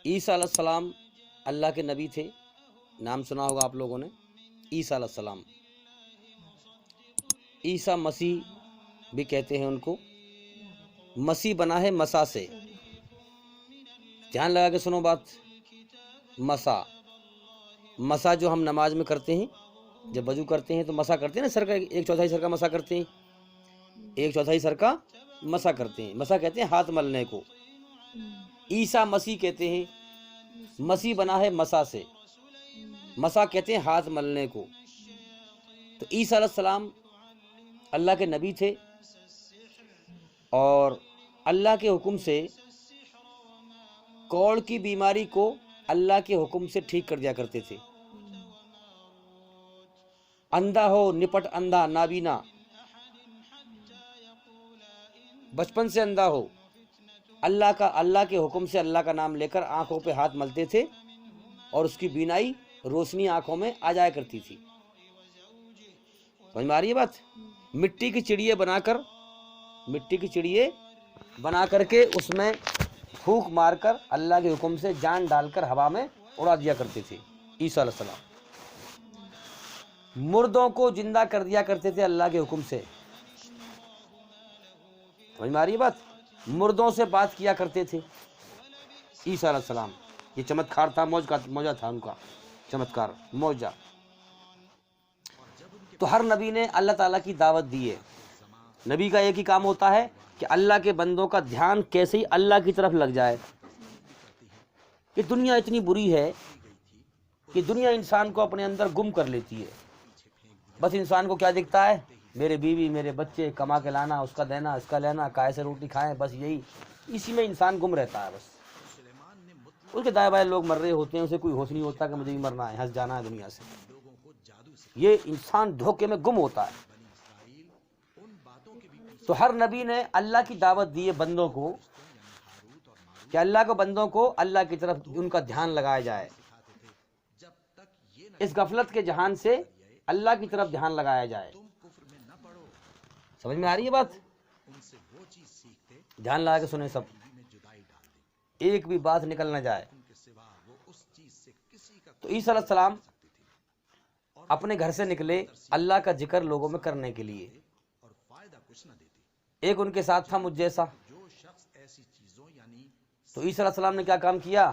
عیسیٰ علیہ السلام اللہ کے نبی تھے، نام سنا ہوگا آپ لوگوں نے، عیسیٰ علیہ السلام۔ عیسیٰ مسیح بھی کہتے ہیں ان کو، مسیح بنا ہے مسا سے۔ دھیان لگا کے سنو بات، مسا، مسا جو ہم نماز میں کرتے ہیں، جب وضو کرتے ہیں تو مسا کرتے ہیں نا، سر کا ایک چوتھائی سر کا مسا کرتے ہیں، ایک چوتھائی سر کا مسا کرتے ہیں، مسا کہتے ہیں ہاتھ ملنے کو۔ عیسیٰ مسیح کہتے ہیں مسیح بنا ہے مسا سے، مسا کہتے ہیں ہاتھ ملنے کو۔ تو عیسیٰ علیہ السلام اللہ کے نبی تھے اور اللہ کے حکم سے کوڑ کی بیماری کو اللہ کے حکم سے ٹھیک کر دیا کرتے تھے۔ اندھا ہو نپٹ اندھا نابینا، بچپن سے اندھا ہو، اللہ کے حکم سے اللہ کا نام لے کر آنکھوں پہ ہاتھ ملتے تھے اور اس کی بینائی روشنی آنکھوں میں آ جایا کرتی تھی۔ سمجھ میں آ رہی ہے بات؟ مٹی کی چڑیے بنا کر کے اس میں پھونک مار کر اللہ کے حکم سے جان ڈال کر ہوا میں اڑا دیا کرتے تھے عیسیٰ علیہ السلام۔ مردوں کو زندہ کر دیا کرتے تھے اللہ کے حکم سے۔ سمجھ میں آ رہی ہے بات؟ مردوں سے بات کیا کرتے تھے عیسیٰ علیہ السلام۔ یہ چمتکار تھا، موجہ تھا ان کا، چمتکار موجہ۔ تو ہر نبی نے اللہ تعالیٰ کی دعوت دی ہے۔ نبی کا ایک ہی کام ہوتا ہے کہ اللہ کے بندوں کا دھیان کیسے ہی اللہ کی طرف لگ جائے۔ کہ دنیا اتنی بری ہے کہ دنیا انسان کو اپنے اندر گم کر لیتی ہے۔ بس انسان کو کیا دکھتا ہے؟ میرے بیوی، میرے بچے، کما کے لانا، اس کا دینا، اس کا لینا، کائے سے روٹی کھائیں، بس یہی، اسی میں انسان گم رہتا ہے۔ بس اس کے دائیں بائیں لوگ مر رہے ہوتے ہیں، اسے کوئی ہوش نہیں ہوتا کہ مجھے بھی مرنا ہے، ہنس جانا ہے دنیا سے۔ یہ انسان دھوکے میں گم ہوتا ہے۔ تو ہر نبی نے اللہ کی دعوت دی ہے بندوں کو کہ اللہ کو بندوں کو اللہ کی طرف ان کا دھیان لگایا جائے، اس غفلت کے جہان سے اللہ کی طرف دھیان لگایا جائے۔ سمجھ میں آ رہی ہے بات؟ دھیان لگا کے سنیں سب، ایک بھی بات نکل نہ جائے۔ تو عیسیٰ علیہ السلام اپنے گھر سے نکلے اللہ کا ذکر لوگوں میں کرنے کے لیے۔ ایک ان کے ساتھ تھا مجھ جیسا۔ تو عیسیٰ علیہ السلام نے کیا کام کیا؟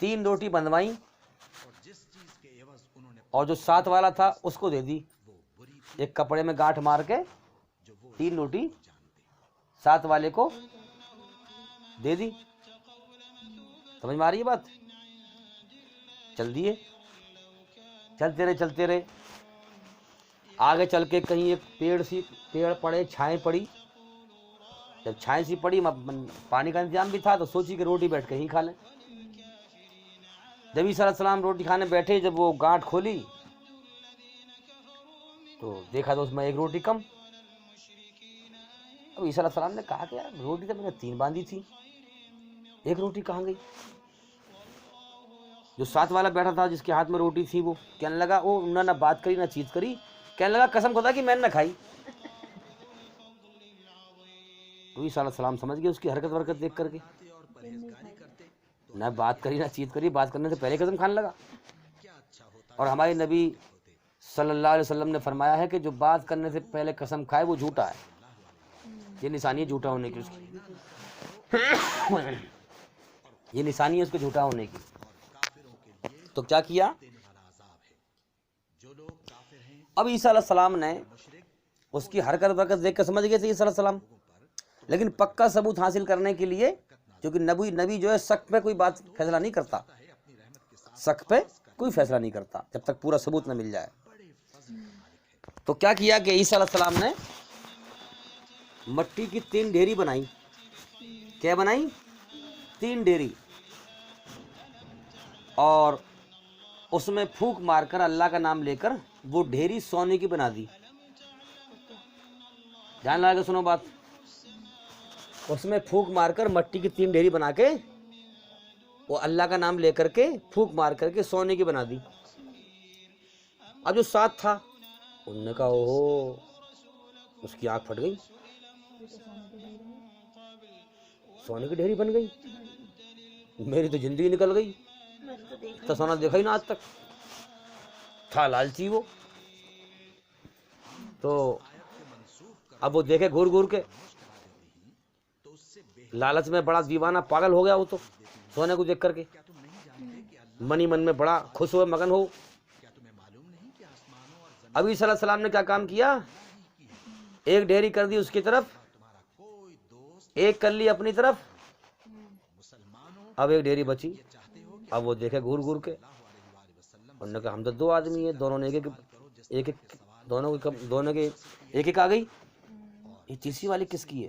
3 روٹی بندوائیں اور جو ساتھ والا تھا اس کو دے دی، ایک کپڑے میں گانٹھ مار کے 3 روٹی ساتھ والے کو دے دی۔ سمجھ میں آ رہی ہے بات؟ چل دیے، چلتے رہے، آگے چل کے کہیں ایک پیڑ پڑے، چھائیں پڑی۔ جب چھائیں سی پڑی، پانی کا انتظام بھی تھا، تو سوچی کہ روٹی بیٹھ کے ہی کھا لیں۔ جب عیسیٰ علیہ السلام روٹی کھانے بیٹھے، جب وہ گانٹھ کھولی تو دیکھا تو اس میں ایک روٹی کم۔ اب عیسیٰ علیہ السلام نے کہا کہ یار روٹی تو میں نے 3 باندھی تھی، ایک روٹی کہاں گئی؟ جو ساتھ والا بیٹھا تھا جس کے ہاتھ میں روٹی تھی، وہ کہنے لگا، وہ انہوں نے بات کری نہ چیت کری، کہنے لگا قسم خدا کہ میں نے نہ کھائی۔ تو عیسیٰ علیہ السلام سمجھ گئے اس کی حرکت ورکت دیکھ کر کے، نہ بات کری نہ چیت کری، بات کرنے سے پہلے قسم کھانے لگا۔ اور ہمارے نبی صلی اللہ علیہ وسلم نے فرمایا ہے کہ جو بات کرنے سے پہلے قسم کھائے وہ جھوٹا ہے۔ یہ نشانی ہے جھوٹا ہونے کی اس کی، یہ نشانی ہے اس کے جھوٹا ہونے کی۔ تو کیا کیا؟ اب عیسیٰ علیہ السلام نے اس کی حرکت ورکت دیکھ کر سمجھ گئے تھے عیسیٰ علیہ السلام، لیکن پکا ثبوت حاصل کرنے کے لیے، کیونکہ نبی جو ہے شک پہ کوئی بات فیصلہ نہیں کرتا، شک پہ کوئی فیصلہ نہیں کرتا جب تک پورا ثبوت نہ مل جائے۔ تو کیا کیا کہ عیسیٰ علیہ السلام نے مٹی کی 3 ڈھیری بنائی۔ کیا بنائی؟ 3 ڈھیری، اور اس میں پھونک مار کر اللہ کا نام لے کر وہ ڈھیری سونے کی بنا دی۔ دھیان لگا کے سنو بات، اس میں پھونک مار کر مٹی کی 3 ڈھیری بنا کے وہ اللہ کا نام لے کر کے پھونک مار کر کے سونے کی بنا دی۔ اب جو ساتھ تھا انہوں نے کہا اوہو، اس کی آنکھ پھٹ گئی، سونے کی ڈھیری بن گئی، میری تو زندگی نکل گئی، تو سونا دیکھا ہی نہ آج تک، تھا لالچی وہ۔ تو اب وہ دیکھے گھور گھور کے، لالچ میں بڑا دیوانہ پاگل ہو گیا وہ تو سونے کو دیکھ کر کے، من ہی من میں بڑا خوش ہوئے مگن ہو۔ ابھی صلی اللہ علیہ وسلم نے کیا کام کیا، ایک ڈھیری کر دی اس کی طرف، ایک کر لی اپنی طرف، اب ایک ڈھیری بچی۔ اب وہ دیکھے گھور گھور کے، انہوں نے کہا ہم تو دو آدمی ہیں، دونوں نے ایک دونوں کے ایک ایک آ گئی، یہ تیسری والی کس کی ہے؟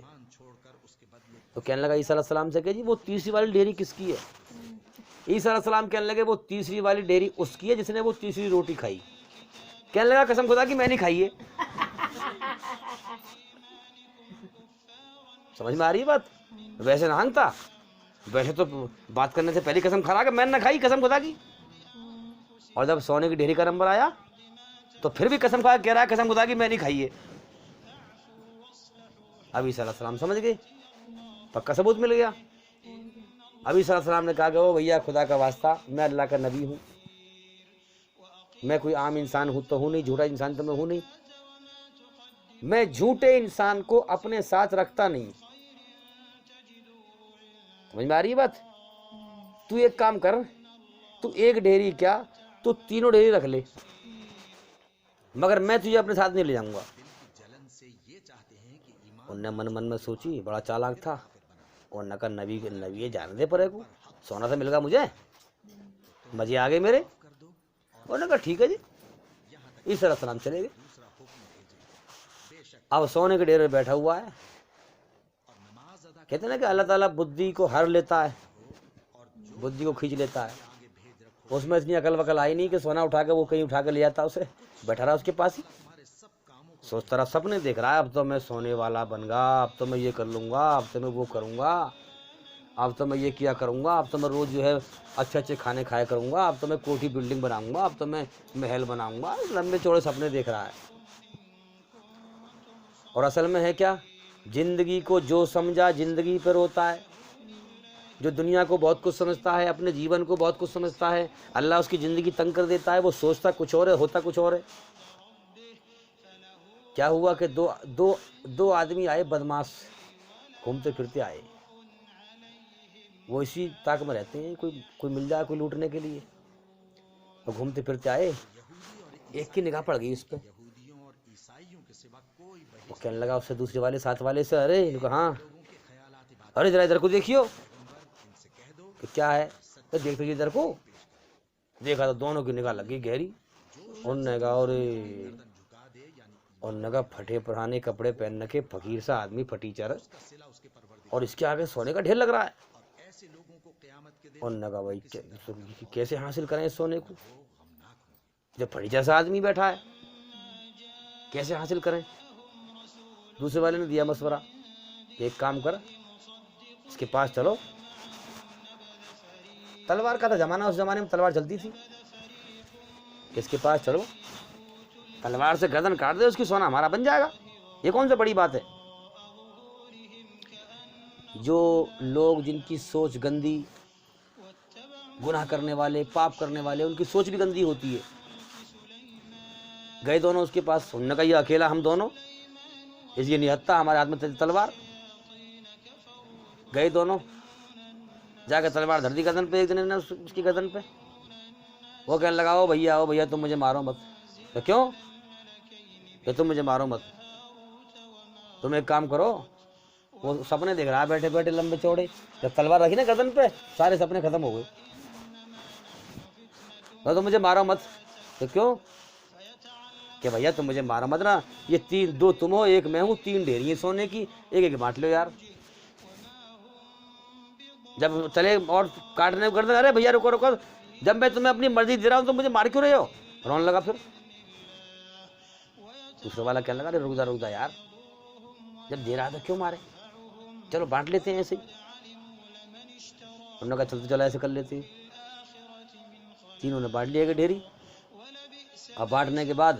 تو کہنے لگا عیسیٰ علیہ السلام سے کہ جی وہ تیسری والی ڈھیری کس کی ہے؟ عیسیٰ علیہ السلام کہنے لگے وہ تیسری والی ڈھیری اس کی ہے جس نے وہ تیسری روٹی کھائی۔ کہنے لگا قسم خدا کی میں نہیں کھائی ہے۔ سمجھ میں آ رہی ہے بات؟ ویسے نہانگ تھا، ویسے تو بات کرنے سے پہلی قسم کھا رہا کہ میں نے نہ کھائی قسم خدا کی، اور جب سونے کی ڈھیری کا نمبر آیا تو پھر بھی قسم کھا کے کہہ رہا ہے قسم خدا کی میں نہیں کھائی ہے۔ ابھی صلی اللہ علیہ وسلم سمجھ گئے، پکا ثبوت مل گیا۔ ابھی صلی اللہ علیہ وسلم نے کہا کہ او بھیا خدا کا واسطہ میں اللہ کا نبی ہوں، میں کوئی عام انسان ہوں تو ہوں نہیں، جھوٹا انسان تو میں ہوں نہیں، میں جھوٹے انسان کو اپنے ساتھ رکھتا نہیں۔ سمجھ میں آ رہی ہے بات؟ تو ایک کام کر، تو ایک ڈھیری کیا تو تینوں ڈھیری رکھ لے، مگر میں تجھے اپنے ساتھ نہیں لے جاؤں گا۔ انہوں نے من من میں سوچی، بڑا چالاک تھا، اور نہ کہا نبی جانے دے پرے کو، سونا سے مل گا مجھے، مزے آ گئے میرے۔ انہوں نے کہا ٹھیک ہے جی، اس طرح سلام چلے گئے۔ اب سونے کے ڈیرے بیٹھا ہوا ہے، کہتے ہیں نا کہ اللہ تعالیٰ بدھی کو ہر لیتا ہے، بدھی کو کھینچ لیتا ہے، اس میں اتنی عقل وقل آئی نہیں کہ سونا اٹھا کے وہ کہیں اٹھا کے لے جاتا، اسے بیٹھا رہا اس کے پاس ہی، سوچتا رہا، سپنے دیکھ رہا ہے اب تو میں سونے والا بن گا، اب تو میں یہ کر لوں گا، اب تو میں وہ کروں گا، اب تو میں یہ کیا کروں گا، اب تو میں روز جو ہے اچھے اچھے کھانے کھایا کروں گا، اب تو میں کوٹھی بلڈنگ بناؤں گا، اب تو میں محل بناؤں گا، لمبے چوڑے سپنے دیکھ رہا ہے۔ اور اصل میں ہے کیا، زندگی کو جو سمجھا زندگی پر ہوتا ہے، جو دنیا کو بہت کچھ سمجھتا ہے، اپنے جیون کو بہت کچھ سمجھتا ہے، اللہ اس کی زندگی تنگ کر دیتا ہے، وہ سوچتا کچھ اور ہے ہوتا کچھ اور ہے۔ کیا ہوا کہ دو آدمی آئے بدماش، گھومتے پھرتے آئے، وہ اسی طاق میں رہتے ہیں، کوئی مل جائے کوئی لوٹنے کے لیے، وہ گھومتے پھرتے آئے، ایک کی نگاہ پڑ گئی اس پہ، وہ کہنے لگا اس سے دوسرے والے ساتھ والے سے، ارے ان کو ہاں، ارے ذرا ادھر کو دیکھیو کہ کیا ہے، دیکھتے ادھر کو دیکھا تو دونوں کی نگاہ لگ گئی گہری، انہوں نے کہا اور نگا پھٹے پرانے کپڑے پہن رکھے فقیر سا آدمی پھٹیچر، اور اس کے آگے سونے کا ڈھیر لگ رہا ہے، اور نگا بھائی کیسے حاصل کریں اس سونے کو، جب پھٹیچر سا آدمی بیٹھا ہے کیسے حاصل کریں۔ دوسرے والے نے دیا مشورہ کہ ایک کام کر، اس کے پاس چلو، تلوار کا تھا زمانہ، اس زمانے میں تلوار چلتی تھی، اس کے پاس چلو، تلوار سے گردن کاٹ دے اس کی، سونا ہمارا بن جائے گا، یہ کون سے بڑی بات ہے۔ جو لوگ جن کی سوچ گندی، گناہ کرنے والے پاپ کرنے والے، ان کی سوچ بھی گندی ہوتی ہے۔ گئے دونوں اس کے پاس، انہوں نے کہا یہ اکیلا ہم دونوں، اس یہ نہتا ہمارے ہاتھ میں تلوار، گئے دونوں جا کے تلوار دھر دی گردن پہ، ایک دن نے اس کی گردن پہ، وہ کہنے لگا او بھیا تم مجھے مارو مت۔ تو کیوں کہ تم مجھے مارو مت، تم ایک کام کرو، وہ سپنے دیکھ رہا ہے بیٹھے بیٹھے لمبے چوڑے، جب تلوار رکھی نا گردن پہ سارے سپنے ختم ہو گئے، تو تم مجھے مارو مت۔ تو کیوں کہ بھیا تم مجھے مارو مت نا، یہ دو تم ہو ایک میں ہوں، تین ڈھیری ہیں سونے کی، ایک ایک بانٹ لو یار۔ جب چلے اور کاٹنے کو گردن، ارے بھیا رکو رکو، جب میں تمہیں اپنی مرضی دے رہا ہوں تو مجھے مار کیوں رہے ہو، رونے لگا۔ پھر دوسرے والا کہنے لگا ارے رک جا یار، جب دے رہا تھا کیوں مارے، چلو بانٹ لیتے ہیں ایسے ہی۔ انہوں نے کہا چلتے چلا ایسے کر لیتے ہیں۔ تینوں نے بانٹ لیا کہ ڈھیری، اب بانٹنے کے بعد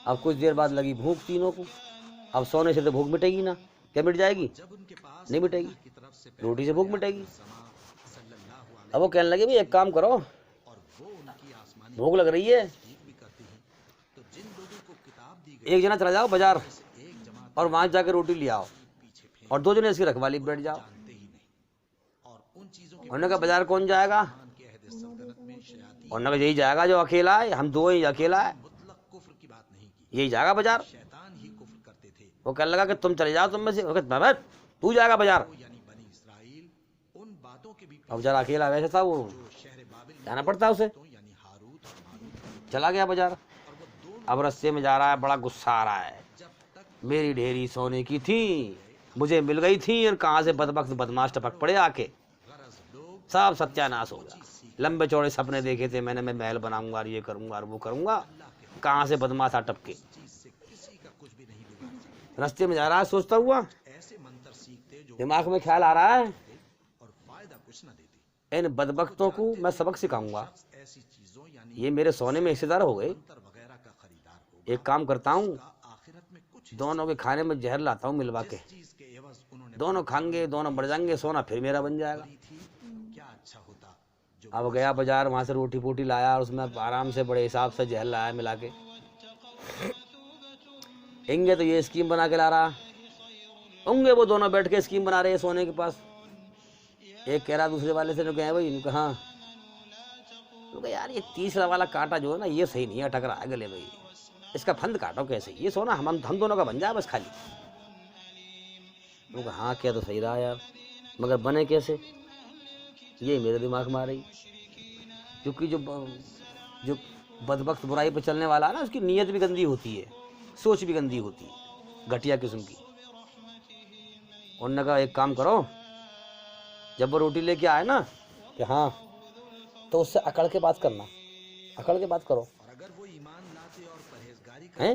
اب کچھ دیر بعد لگی بھوک تینوں کو، اب سونے سے تو بھوک مٹے گی نا، کیا مٹ جائے گی، نہیں مٹے گی۔ روٹی سے بھوک مٹے گی۔ اب وہ کہنے لگے بھی ایک کام کرو، بھوک لگ رہی ہے، ایک جنا چلا جاؤ بازار اور وہاں جا کے روٹی لے آؤ اور دو جنے اس کی رکھوالی بیٹھ جاؤ۔ انہوں نے کہا بازار کون جائے گا؟ انہوں نے کہا یہی جائے گا جو اکیلا ہے، ہم دو ہی، اکیلا ہے یہی جائے گا بازار۔ وہ کہنے لگا کہ تم چلے جاؤ، تم میں سے تو جائے گا بازار۔ اب بازار اکیلا ویسے تھا، وہ جانا پڑتا اسے، چلا گیا بازار۔ اب رستے میں جا رہا ہے، بڑا غصہ آ رہا ہے، میری ڈھیری سونے کی تھی، مجھے مل گئی تھی، اور کہاں سے بدبخت بدماش ٹپک پڑے آ کے، سب ستیہ ناش ہو گیا۔ لمبے چوڑے سپنے دیکھے تھے میں نے، میں محل بناؤں گا اور یہ کروں گا اور وہ کروں گا، کہاں سے بدماش آ ٹپکے۔ رستے میں جا رہا ہے سوچتا ہوا، دماغ میں خیال آ رہا ہے ان بدبختوں کو میں سبق سکھاؤں گا، یہ میرے سونے میں حصے دار ہو گئے۔ ایک کام کرتا ہوں، دونوں کے کھانے میں زہر لاتا ہوں ملوا کے، دونوں کھائیں گے، دونوں بڑھ جائیں گے، سونا پھر میرا بن جائے گا۔ اب گیا بازار، وہاں سے روٹی پوٹی لایا اور اس میں آرام سے بڑے حساب سے زہر لایا ملا کے۔ انگے تو یہ اسکیم بنا کے لا رہا، انگے وہ دونوں بیٹھ کے اسکیم بنا رہے ہیں سونے کے پاس۔ ایک کہہ رہا دوسرے والے سے، کہیں بھائی، کہاں یار یہ تیسرا والا کانٹا جو ہے نا یہ صحیح نہیں ہے، اٹک رہا ہے گلے میں، اس کا پھند کاٹو کیسے، یہ سونا ہم دونوں کا بن جائے بس خالی۔ وہ کہا ہاں کیا تو صحیح رہا یار، مگر بنے کیسے، یہ میرے دماغ میں آ رہی، کیونکہ جو بدبخت برائی پہ چلنے والا ہے نا، اس کی نیت بھی گندی ہوتی ہے، سوچ بھی گندی ہوتی ہے، گھٹیا قسم کی۔ انہوں نے کہا ایک کام کرو، جب وہ روٹی لے کے آئے نا کہ ہاں، تو اس سے اکڑ کے بات کرنا، اکڑ کے بات کرو، ہیں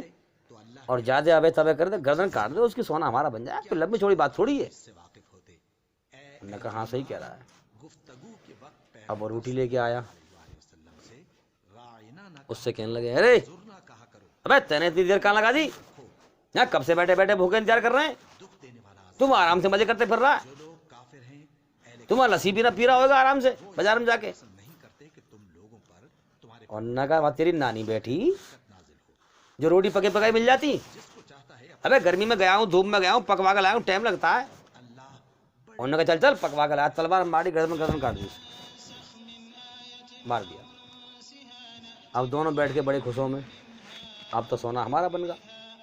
اور زیادہ آبے تبے کر دے، گردن کاٹ دے اس کی، سونا ہمارا بن جائے، کوئی لمبی چھوڑی بات تھوڑی ہے۔ انہوں نے کہا ہاں صحیح کہہ رہا ہے۔ اب وہ روٹی لے کے آیا، اس سے کہنے لگے ارے ابے تینے اتنی دیر کہاں لگا دی، یہاں کب سے بیٹھے بیٹھے بھوکے انتظار کر رہے ہیں، تم آرام سے مزے کرتے پھر رہا ہے، تمہارا لسی بھی نہ پی رہا ہوگا آرام سے بازار میں جا کے۔ اور نہ کہا تیری نانی بیٹھی جو روٹی پکے پکائی مل جاتی، ابے گرمی میں گیا ہوں، دھوپ میں گیا ہوں، پکوا کے لایا ہوں، ٹائم لگتا ہے۔ انہوں نے کہا چل چل پکوا کے لایا، تلوار ماری، گردن کاٹ دی، مار دیا۔ اب دونوں بیٹھ کے بڑے خوشوں میں، اب تو سونا ہمارا بن گا،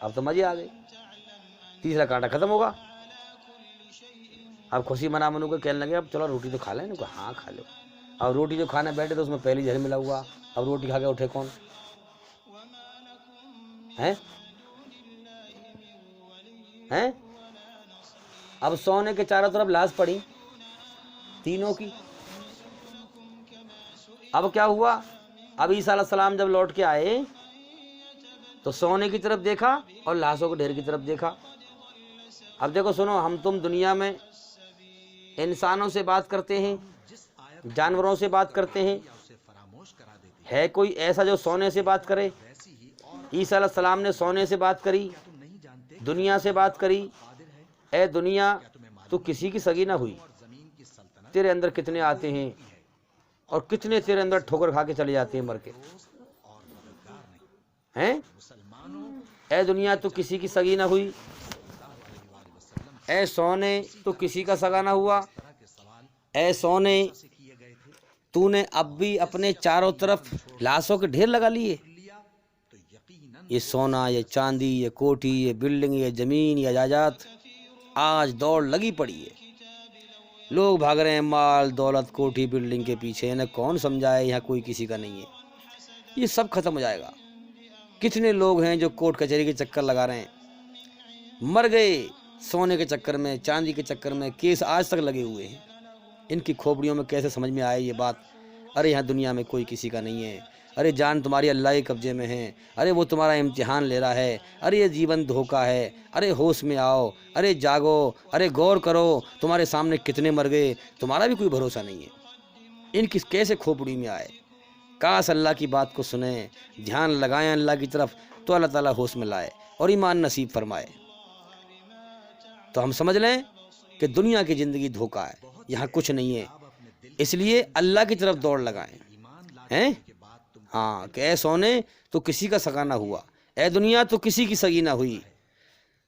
اب تو مزے آ گئے، تیسرا کانٹا ختم ہوگا۔ اب خوشی منا منو کے کہنے لگے اب چلو روٹی تو کھا لیں، ان کو ہاں کھا لو۔ اب روٹی جو کھانے بیٹھے تو اس میں پہلی زہر ملا ہوا، اب روٹی کھا کے اٹھے کون ہیں؟ اب سونے کے چاروں طرف لاش پڑی تینوں کی۔ اب کیا ہوا، اب عیسیٰ علیہ السلام جب لوٹ کے آئے تو سونے کی طرف دیکھا اور لاشوں کے ڈھیر کی طرف دیکھا۔ اب دیکھو سنو، ہم تم دنیا میں انسانوں سے بات کرتے ہیں، جانوروں سے بات کرتے ہیں، ہے کوئی ایسا جو سونے سے بات کرے؟ عیسیٰ علیہ السلام نے سونے سے بات کری، دنیا سے بات کری۔ اے دنیا تو کسی کی سگی نہ ہوئی، تیرے اندر کتنے آتے ہیں اور کتنے تیرے اندر ٹھوکر کھا کے چلے جاتے ہیں مر کے، ہیں؟ اے دنیا تو کسی کی سگی نہ ہوئی، اے سونے تو کسی کا سگا نہ ہوا، اے سونے تو نے اب بھی اپنے چاروں طرف لاشوں کے ڈھیر لگا لیے۔ یہ سونا، یہ چاندی، یہ کوٹھی، یہ بلڈنگ، یہ زمین، یہ جائیداد، آج دوڑ لگی پڑی ہے، لوگ بھاگ رہے ہیں مال دولت کوٹھی بلڈنگ کے پیچھے، انہیں کون سمجھائے یہاں کوئی کسی کا نہیں ہے، یہ سب ختم ہو جائے گا۔ کتنے لوگ ہیں جو کورٹ کچہری کے چکر لگا رہے ہیں، مر گئے سونے کے چکر میں، چاندی کے چکر میں، کیس آج تک لگے ہوئے ہیں۔ ان کی کھوپڑیوں میں کیسے سمجھ میں آئے یہ بات، ارے یہاں دنیا میں کوئی کسی کا نہیں ہے، ارے جان تمہاری اللہ کے قبضے میں ہے، ارے وہ تمہارا امتحان لے رہا ہے، ارے یہ جیون دھوکا ہے، ارے ہوش میں آؤ، ارے جاگو، ارے غور کرو، تمہارے سامنے کتنے مر گئے، تمہارا بھی کوئی بھروسہ نہیں ہے۔ ان کی کیسے کھوپڑی میں آئے، کاش اللہ کی بات کو سنیں، دھیان لگائیں اللہ کی طرف، تو اللہ تعالیٰ ہوش میں لائے اور ایمان نصیب فرمائے۔ تو ہم سمجھ لیں کہ دنیا کی زندگی دھوکہ ہے، یہاں کچھ نہیں ہے، اس لیے اللہ کی طرف دوڑ لگائیں ہیں۔ ہاں کہ اے سونے تو کسی کا سگا نہ ہوا، اے دنیا تو کسی کی سگی نہ ہوئی،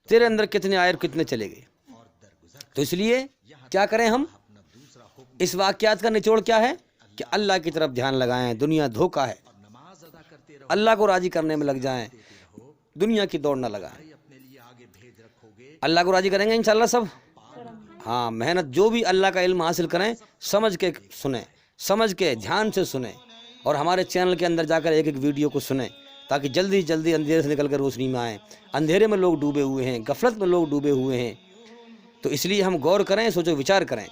تیرے اندر کتنے آئے اور کتنے چلے گئے۔ تو اس لیے کیا کریں ہم؟ اس واقعات کا نچوڑ کیا ہے کہ اللہ کی طرف دھیان لگائیں، دنیا دھوکہ ہے، اللہ کو راضی کرنے میں لگ جائیں، دنیا کی دوڑ نہ لگائیں۔ اللہ کو راضی کریں گے انشاءاللہ سب؟ ہاں، محنت جو بھی اللہ کا علم حاصل کریں سمجھ کے سنیں، سمجھ کے دھیان سے سنیں، اور ہمارے چینل کے اندر جا کر ایک ایک ویڈیو کو سنیں تاکہ جلدی جلدی اندھیرے سے نکل کر روشنی میں آئیں۔ اندھیرے میں لوگ ڈوبے ہوئے ہیں، غفلت میں لوگ ڈوبے ہوئے ہیں، تو اس لیے ہم غور کریں، سوچو وچار کریں۔